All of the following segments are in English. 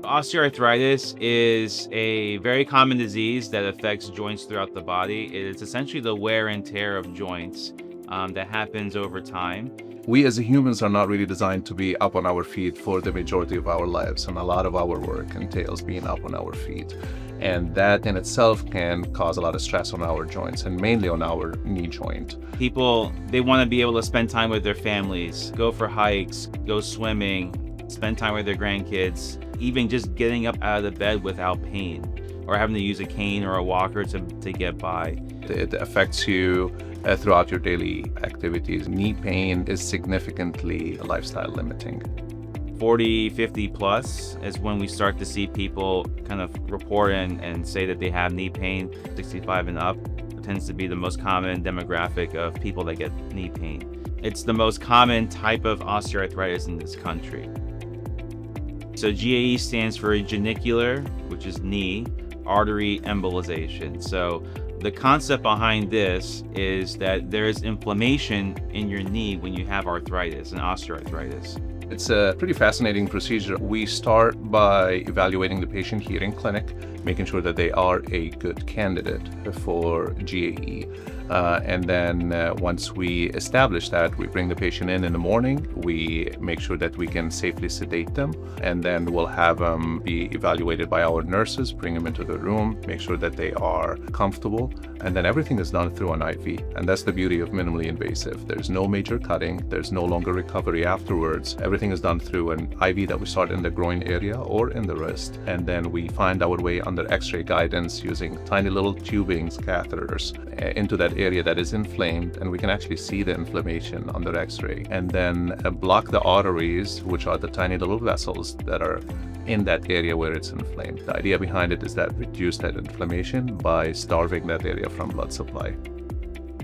Osteoarthritis is a very common disease that affects joints throughout the body. It's essentially the wear and tear of joints that happens over time. We as humans are not really designed to be up on our feet for the majority of our lives, and a lot of our work entails being up on our feet. And that in itself can cause a lot of stress on our joints, and mainly on our knee joint. People, they want to be able to spend time with their families, go for hikes, go swimming, spend time with their grandkids, even just getting up out of the bed without pain or having to use a cane or a walker to get by. It affects you throughout your daily activities. Knee pain is significantly lifestyle limiting. 40, 50 plus is when we start to see people kind of report and say that they have knee pain. 65 and up tends to be the most common demographic of people that get knee pain. It's the most common type of osteoarthritis in this country. So GAE stands for genicular, which is knee, artery embolization. So the concept behind this is that there is inflammation in your knee when you have arthritis and osteoarthritis. It's a pretty fascinating procedure. We start by evaluating the patient here in clinic, making sure that they are a good candidate for GAE. And then once we establish that, we bring the patient in the morning, we make sure that we can safely sedate them, and then we'll have them be evaluated by our nurses, bring them into the room, make sure that they are comfortable, and then everything is done through an IV. And that's the beauty of minimally invasive. There's no major cutting, there's no longer recovery afterwards. Everything is done through an IV that we start in the groin area or in the wrist, and then we find our way under X-ray guidance using tiny little tubings, catheters, into that area that is inflamed, and we can actually see the inflammation under X-ray, and then block the arteries, which are the tiny little vessels that are in that area where it's inflamed. The idea behind it is that reduce that inflammation by starving that area from blood supply.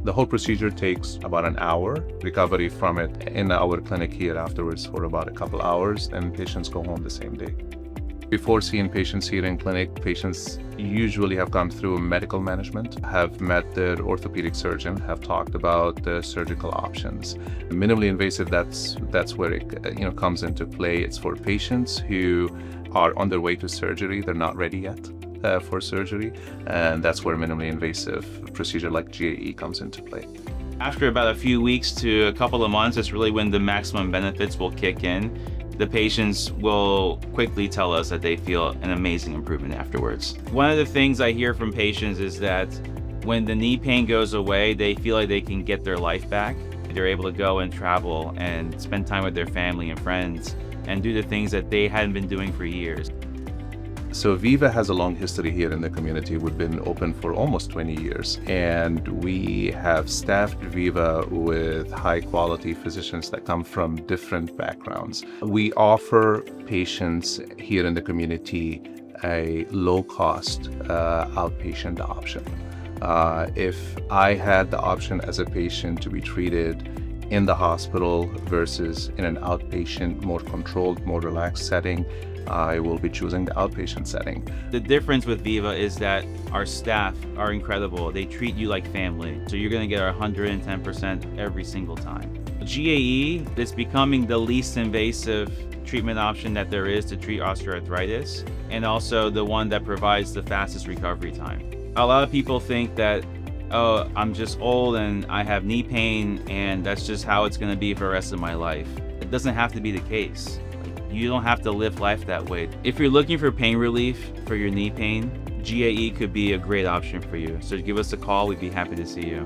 The whole procedure takes about an hour. Recovery from it in our clinic here afterwards for about a couple hours, and patients go home the same day. Before seeing patients here in clinic, patients usually have gone through medical management, have met their orthopedic surgeon, have talked about the surgical options. Minimally invasive, that's where it comes into play. It's for patients who are on their way to surgery. They're not ready yet for surgery, and that's where minimally invasive procedure like GAE comes into play. After about a few weeks to a couple of months, it's really when the maximum benefits will kick in. The patients will quickly tell us that they feel an amazing improvement afterwards. One of the things I hear from patients is that when the knee pain goes away, they feel like they can get their life back. They're able to go and travel and spend time with their family and friends and do the things that they hadn't been doing for years. So Viva has a long history here in the community. We've been open for almost 20 years, and we have staffed Viva with high quality physicians that come from different backgrounds. We offer patients here in the community a low cost outpatient option. If I had the option as a patient to be treated in the hospital versus in an outpatient, more controlled, more relaxed setting, I will be choosing the outpatient setting. The difference with Viva is that our staff are incredible. They treat you like family. So you're gonna get our 110% every single time. GAE is becoming the least invasive treatment option that there is to treat osteoarthritis, and also the one that provides the fastest recovery time. A lot of people think that, oh, I'm just old and I have knee pain and that's just how it's gonna be for the rest of my life. It doesn't have to be the case. You don't have to live life that way. If you're looking for pain relief for your knee pain, GAE could be a great option for you. So give us a call, we'd be happy to see you.